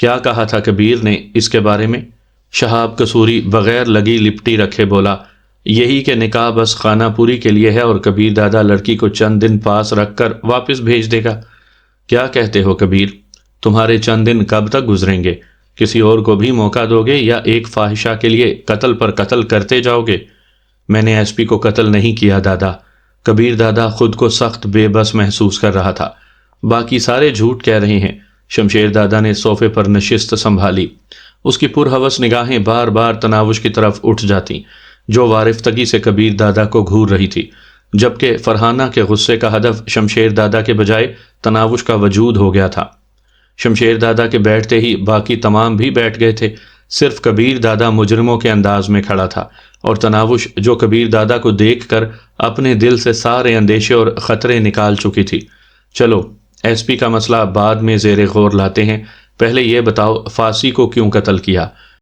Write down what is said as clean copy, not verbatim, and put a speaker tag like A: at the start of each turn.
A: کیا کہا تھا کبیر نے اس کے بارے میں؟ شہاب قصوری بغیر لگی لپٹی رکھے بولا، یہی کہ نکاح بس خانہ پوری کے لیے ہے اور کبیر دادا لڑکی کو چند دن پاس رکھ کر واپس بھیج دے گا۔ کیا کہتے ہو کبیر؟ تمہارے چند دن کب تک گزریں گے؟ کسی اور کو بھی موقع دو گے یا ایک فاحشہ کے لیے قتل پر قتل کرتے جاؤ گے؟ میں نے ایس پی کو قتل نہیں کیا دادا۔ کبیر دادا خود کو سخت بے بس محسوس کر رہا تھا۔ باقی سارے جھوٹ کہہ رہے ہیں۔ شمشیر دادا نے صوفے پر نشست سنبھالی۔ اس کی پرہوس نگاہیں بار بار تناوش کی طرف اٹھ جاتی جو وارفتگی سے کبیر دادا کو گھور رہی تھی، جبکہ فرحانہ کے غصے کا ہدف شمشیر دادا کے بجائے تناوش کا وجود ہو گیا تھا۔ شمشیر دادا کے بیٹھتے ہی باقی تمام بھی بیٹھ گئے تھے، صرف کبیر دادا مجرموں کے انداز میں کھڑا تھا، اور تناوش جو کبیر دادا کو دیکھ کر اپنے دل سے سارے اندیشے اور خطرے نکال چکی تھی۔ چلو ایس پی کا مسئلہ بعد میں زیر غور لاتے ہیں، پہلے یہ بتاؤ فاسی کو کیوں قتل کیا؟